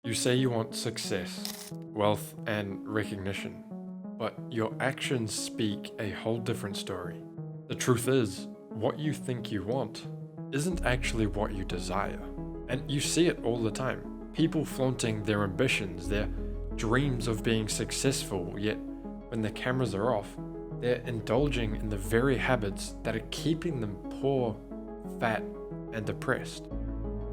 You say you want success, wealth, and recognition, but your actions speak a whole different story. The truth is, what you think you want isn't actually what you desire. And you see it all the time. People flaunting their ambitions, their dreams of being successful, yet when the cameras are off, they're indulging in the very habits that are keeping them poor, fat, and depressed.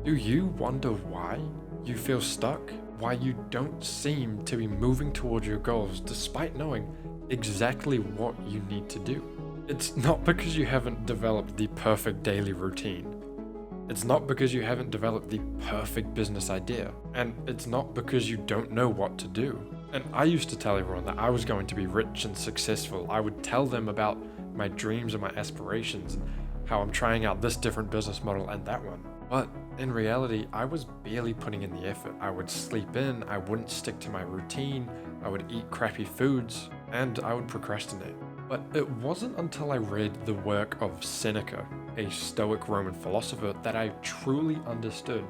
Do you wonder why you feel stuck? Why you don't seem to be moving towards your goals despite knowing exactly what you need to do? It's not because you haven't developed the perfect daily routine. It's not because you haven't developed the perfect business idea. And it's not because you don't know what to do. And I used to tell everyone that I was going to be rich and successful. I would tell them about my dreams and my aspirations and how I'm trying out this different business model and that one. But in reality, I was barely putting in the effort. I would sleep in, I wouldn't stick to my routine, I would eat crappy foods, and I would procrastinate. But it wasn't until I read the work of Seneca, a Stoic Roman philosopher, that I truly understood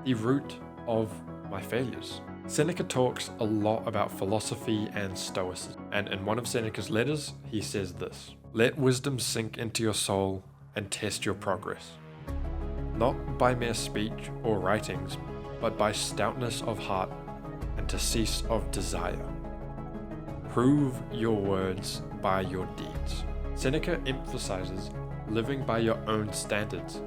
the root of my failures. Seneca talks a lot about philosophy and stoicism, and in one of Seneca's letters, he says this: "Let wisdom sink into your soul and test your progress. Not by mere speech or writings, but by stoutness of heart and to cease of desire. Prove your words by your deeds." Seneca emphasizes living by your own standards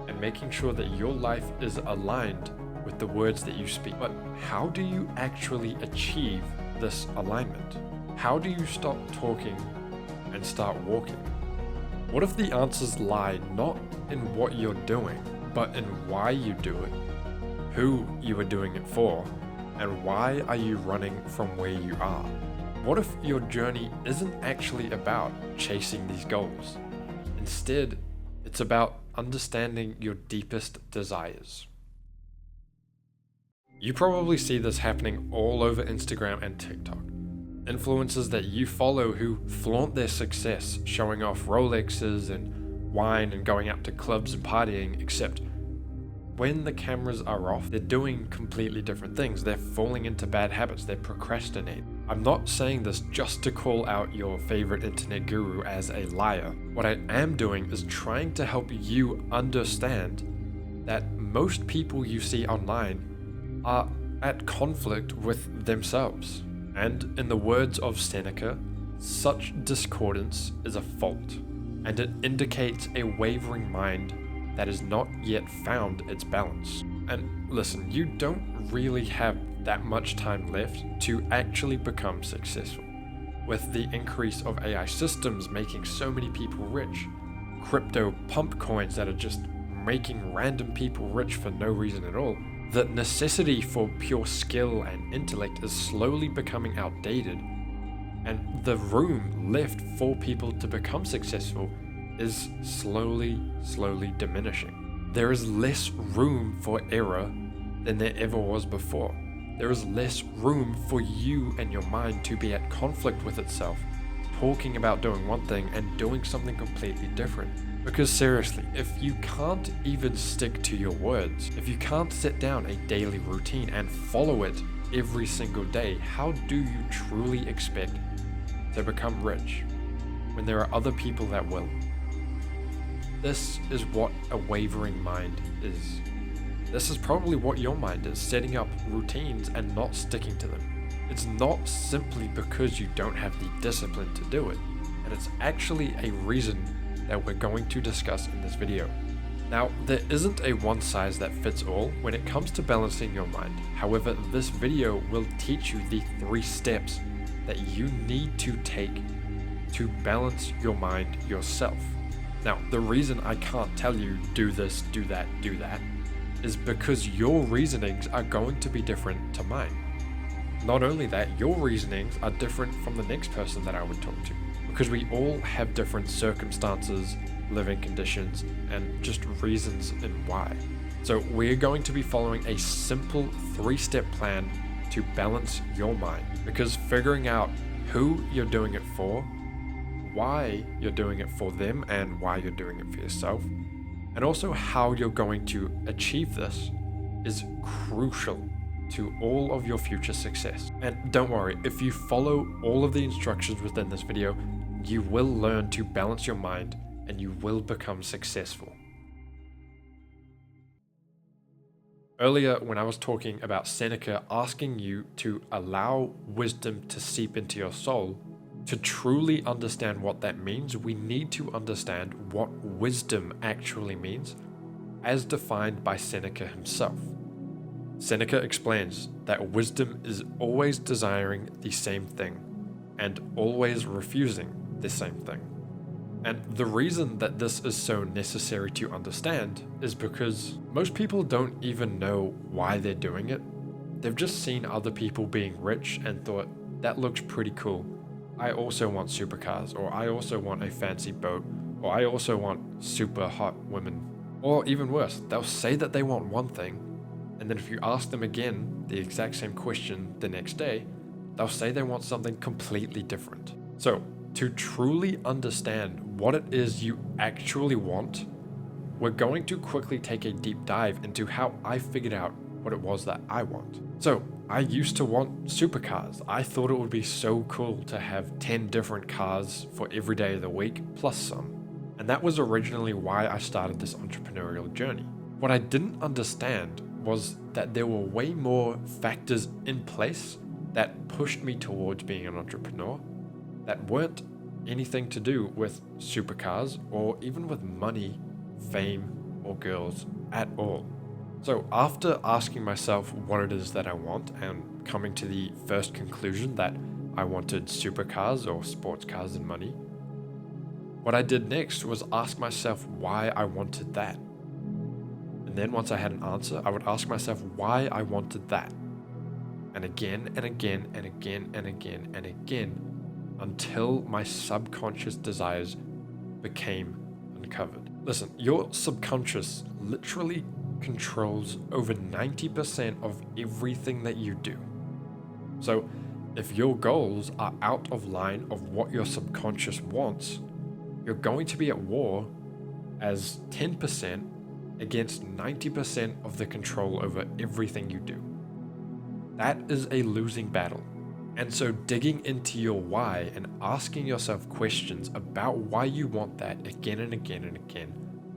and making sure that your life is aligned with the words that you speak. But how do you actually achieve this alignment? How do you stop talking and start walking? What if the answers lie not in what you're doing, but in why you do it, who you are doing it for, and why are you running from where you are? What if your journey isn't actually about chasing these goals? Instead, it's about understanding your deepest desires. You probably see this happening all over Instagram and TikTok. Influencers that you follow who flaunt their success, showing off Rolexes and wine and going out to clubs and partying, except when the cameras are off, they're doing completely different things. They're falling into bad habits, they're procrastinating. I'm not saying this just to call out your favorite internet guru as a liar. What I am doing is trying to help you understand that most people you see online are at conflict with themselves. And in the words of Seneca, such discordance is a fault, and it indicates a wavering mind that has not yet found its balance. And listen, you don't really have that much time left to actually become successful. With the increase of AI systems making so many people rich, crypto pump coins that are just making random people rich for no reason at all, the necessity for pure skill and intellect is slowly becoming outdated, and the room left for people to become successful is slowly diminishing. There is less room for error than there ever was before. There is less room for you and your mind to be at conflict with itself, talking about doing one thing and doing something completely different. Because seriously, if you can't even stick to your words, if you can't set down a daily routine and follow it every single day, how do you truly expect to become rich when there are other people that will? This is what a wavering mind is. This is probably what your mind is, setting up routines and not sticking to them. It's not simply because you don't have the discipline to do it, and it's actually a reason that we're going to discuss in this video. Now, there isn't a one size that fits all when it comes to balancing your mind. However, this video will teach you the 3 steps that you need to take to balance your mind yourself. Now, the reason I can't tell you do this, do that, is because your reasonings are going to be different to mine. Not only that, your reasonings are different from the next person that I would talk to, because we all have different circumstances, living conditions, and just reasons in why. So we're going to be following a simple 3-step plan to balance your mind, because figuring out who you're doing it for, why you're doing it for them, and why you're doing it for yourself, and also how you're going to achieve this is crucial to all of your future success. And don't worry, if you follow all of the instructions within this video, you will learn to balance your mind and you will become successful. Earlier, when I was talking about Seneca asking you to allow wisdom to seep into your soul, to truly understand what that means, we need to understand what wisdom actually means, as defined by Seneca himself. Seneca explains that wisdom is always desiring the same thing and always refusing the same thing. And the reason that this is so necessary to understand is because most people don't even know why they're doing it. They've just seen other people being rich and thought, that looks pretty cool. I also want supercars, or I also want a fancy boat, or I also want super hot women. Or even worse, they'll say that they want one thing, and then if you ask them again the exact same question the next day, they'll say they want something completely different. So, to truly understand what it is you actually want, we're going to quickly take a deep dive into how I figured out what it was that I want. So, I used to want supercars. I thought it would be so cool to have 10 different cars for every day of the week, plus some. And that was originally why I started this entrepreneurial journey. What I didn't understand was that there were way more factors in place that pushed me towards being an entrepreneur that weren't anything to do with supercars or even with money, fame, or girls at all. So after asking myself what it is that I want and coming to the first conclusion that I wanted supercars or sports cars and money, what I did next was ask myself why I wanted that. And then once I had an answer, I would ask myself why I wanted that. And again and again and again and again and again until my subconscious desires became uncovered. Listen, your subconscious literally controls over 90% of everything that you do. So if your goals are out of line of what your subconscious wants, you're going to be at war as 10% against 90% of the control over everything you do. That is a losing battle. And so digging into your why and asking yourself questions about why you want that again and again and again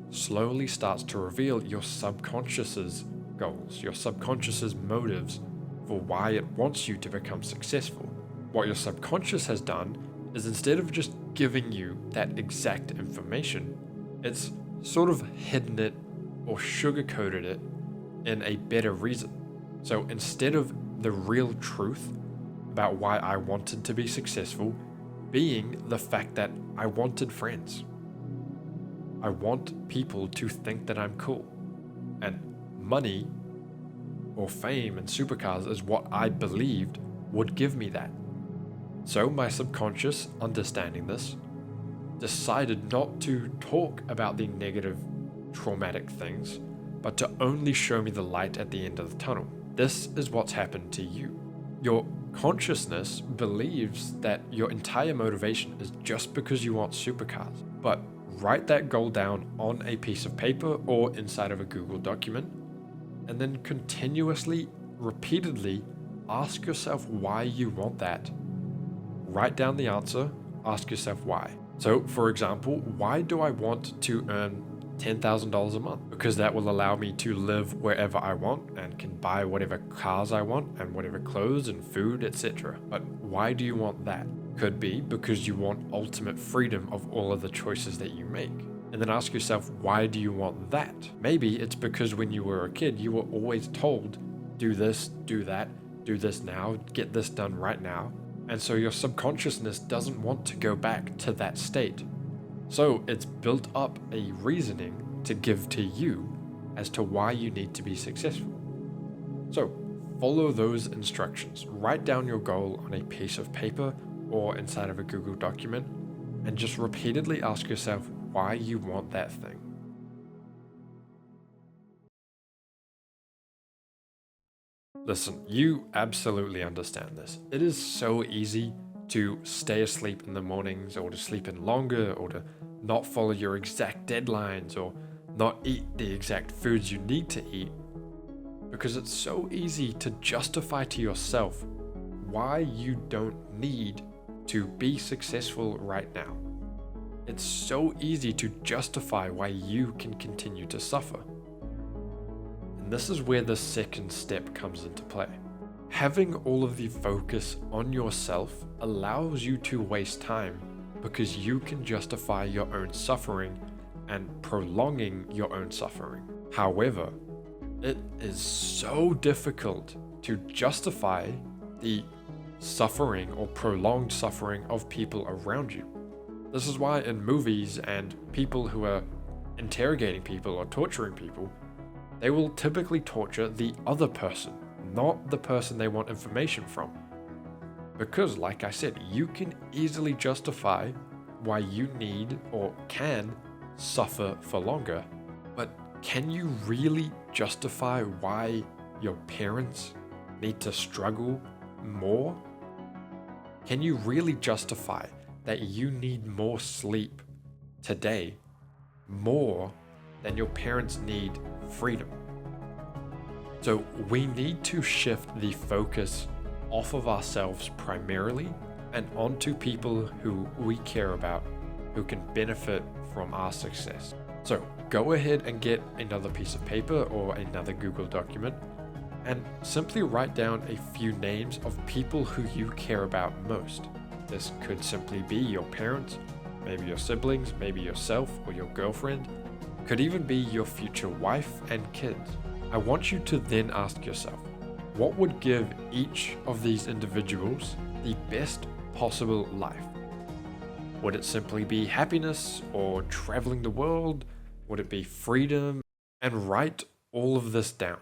slowly starts to reveal your subconscious's goals, your subconscious's motives for why it wants you to become successful. What your subconscious has done is instead of just giving you that exact information, it's sort of hidden it or sugar-coated it in a better reason. So instead of the real truth about why I wanted to be successful being the fact that I wanted friends. I want people to think that I'm cool. And money or fame and supercars is what I believed would give me that. So my subconscious, understanding this, decided not to talk about the negative, traumatic things, but to only show me the light at the end of the tunnel. This is what's happened to you. Your consciousness believes that your entire motivation is just because you want supercars. But write that goal down on a piece of paper or inside of a Google document, and then continuously, repeatedly ask yourself why you want that. Write down the answer, ask yourself why. So, for example, why do I want to earn $10,000 a month? Because that will allow me to live wherever I want and can buy whatever cars I want and whatever clothes and food, etc. But why do you want that? Could be because you want ultimate freedom of all of the choices that you make. And then ask yourself, why do you want that? Maybe it's because when you were a kid, you were always told, do this, do that, do this now, get this done right now. And so your subconsciousness doesn't want to go back to that state. So it's built up a reasoning to give to you as to why you need to be successful. So follow those instructions. Write down your goal on a piece of paper or inside of a Google document and just repeatedly ask yourself why you want that thing. Listen, you absolutely understand this. It is so easy to stay asleep in the mornings or to sleep in longer or to not follow your exact deadlines or not eat the exact foods you need to eat because it's so easy to justify to yourself why you don't need to be successful right now. It's so easy to justify why you can continue to suffer. And this is where the second step comes into play. Having all of the focus on yourself allows you to waste time because you can justify your own suffering and prolonging your own suffering. However, it is so difficult to justify the suffering or prolonged suffering of people around you. This is why in movies and people who are interrogating people or torturing people, they will typically torture the other person, not the person they want information from. Because, like I said, you can easily justify why you need or can suffer for longer, but can you really justify why your parents need to struggle more? Can you really justify that you need more sleep today more than your parents need freedom? So we need to shift the focus off of ourselves primarily and onto people who we care about, who can benefit from our success. So go ahead and get another piece of paper or another Google document and simply write down a few names of people who you care about most. This could simply be your parents, maybe your siblings, maybe yourself or your girlfriend, could even be your future wife and kids. I want you to then ask yourself, what would give each of these individuals the best possible life? Would it simply be happiness or traveling the world? Would it be freedom? And write all of this down.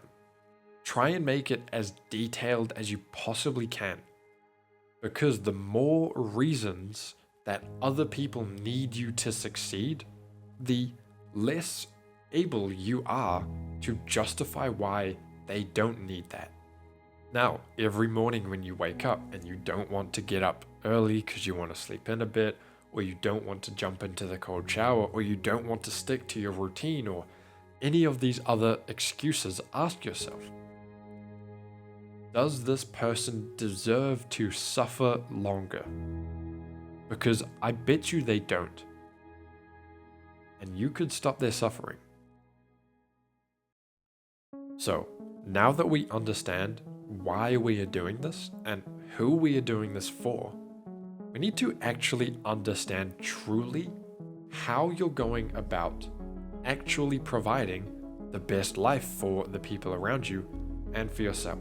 Try and make it as detailed as you possibly can. Because the more reasons that other people need you to succeed, the less able you are to justify why they don't need that. Now, every morning when you wake up and you don't want to get up early because you want to sleep in a bit, or you don't want to jump into the cold shower, or you don't want to stick to your routine, or any of these other excuses, ask yourself, does this person deserve to suffer longer? Because I bet you they don't. And you could stop their suffering. So, now that we understand why we are doing this and who we are doing this for, we need to actually understand truly how you're going about actually providing the best life for the people around you and for yourself.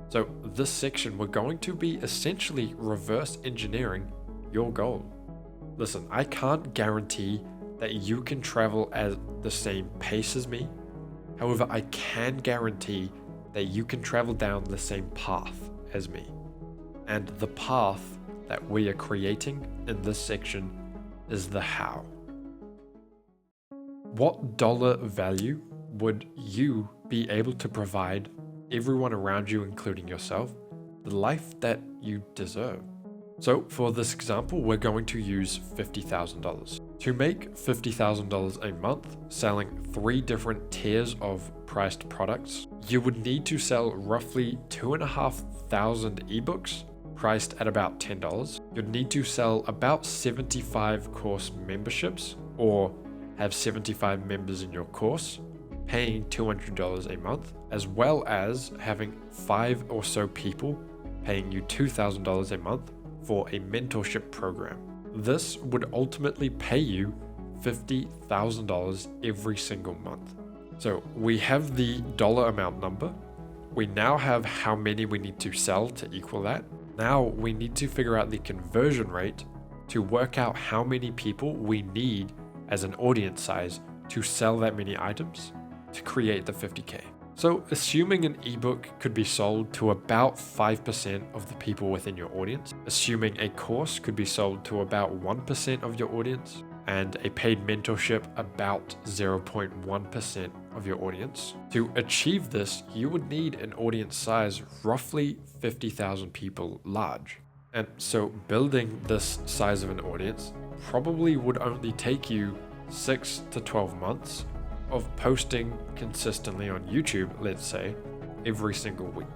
So this section, we're going to be essentially reverse engineering your goal. Listen, I can't guarantee that you can travel at the same pace as me. However, I can guarantee that you can travel down the same path as me. And the path that we are creating in this section is the how. What dollar value would you be able to provide everyone around you, including yourself, the life that you deserve? So for this example, we're going to use $50,000. To make $50,000 a month, selling 3 different tiers of priced products, you would need to sell roughly 2,500 ebooks, priced at about $10. You'd need to sell about 75 course memberships, or have 75 members in your course, paying $200 a month, as well as having 5 or so people paying you $2,000 a month for a mentorship program. This would ultimately pay you $50,000 every single month. So we have the dollar amount number. We now have how many we need to sell to equal that. Now we need to figure out the conversion rate to work out how many people we need as an audience size to sell that many items to create the 50K. So assuming an ebook could be sold to about 5% of the people within your audience, assuming a course could be sold to about 1% of your audience, and a paid mentorship about 0.1% of your audience. To achieve this, you would need an audience size roughly 50,000 people large. And so building this size of an audience probably would only take you 6 to 12 months of posting consistently on YouTube, let's say, every single week.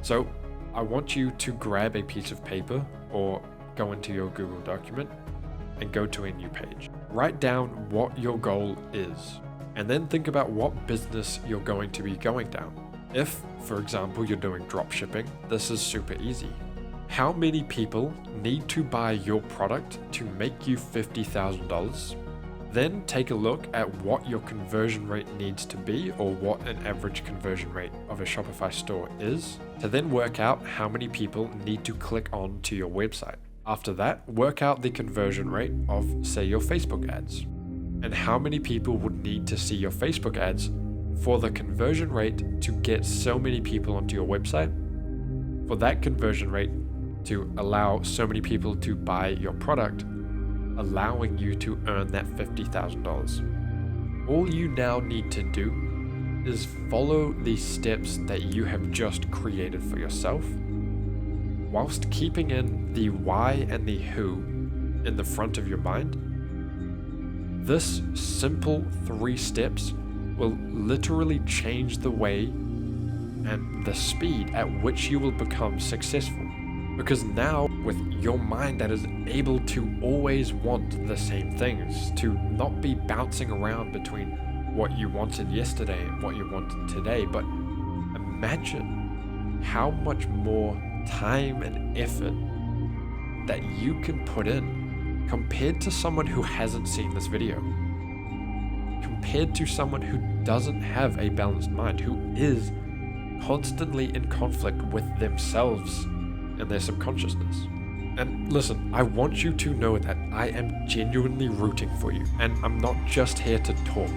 So I want you to grab a piece of paper or go into your Google document and go to a new page. Write down what your goal is, and then think about what business you're going to be going down. If, for example, you're doing drop shipping, this is super easy. How many people need to buy your product to make you $50,000? Then take a look at what your conversion rate needs to be, or what an average conversion rate of a Shopify store is, to then work out how many people need to click on to your website. After that, work out the conversion rate of, say, your Facebook ads, and how many people would need to see your Facebook ads for the conversion rate to get so many people onto your website, for that conversion rate to allow so many people to buy your product, allowing you to earn that $50,000. All you now need to do is follow the steps that you have just created for yourself, whilst keeping in the why and the who in the front of your mind. This simple 3 steps will literally change the way and the speed at which you will become successful. Because now, with your mind that is able to always want the same things, to not be bouncing around between what you wanted yesterday and what you wanted today, but imagine how much more time and effort that you can put in compared to someone who hasn't seen this video, compared to someone who doesn't have a balanced mind, who is constantly in conflict with themselves and their subconsciousness. And listen, I want you to know that I am genuinely rooting for you, and I'm not just here to talk.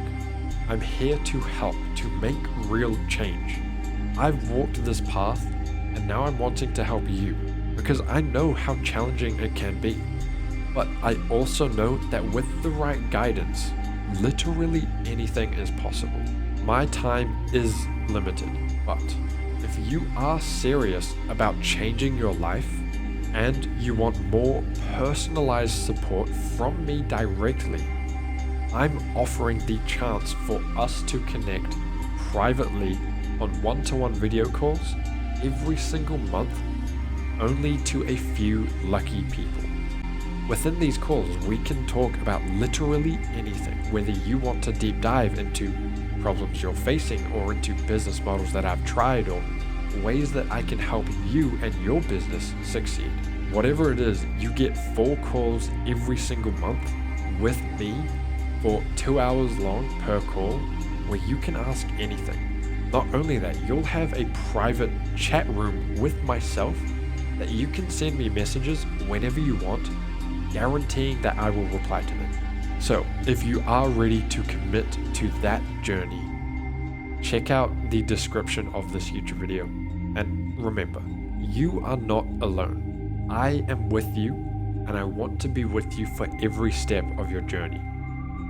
I'm here to help, to make real change. I've walked this path, and now I'm wanting to help you, because I know how challenging it can be. But I also know that with the right guidance, literally anything is possible. My time is limited, but if you are serious about changing your life and you want more personalized support from me directly, I'm offering the chance for us to connect privately on one-to-one video calls every single month, only to a few lucky people. Within these calls, we can talk about literally anything, whether you want to deep dive into problems you're facing, or into business models that I've tried, or ways that I can help you and your business succeed. Whatever it is, you get 4 calls every single month with me for 2 hours long per call, where you can ask anything. Not only that, you'll have a private chat room with myself that you can send me messages whenever you want, guaranteeing that I will reply to them. So if you are ready to commit to that journey, check out the description of this YouTube video. And remember, you are not alone. I am with you, and I want to be with you for every step of your journey.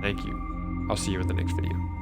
Thank you. I'll see you in the next video.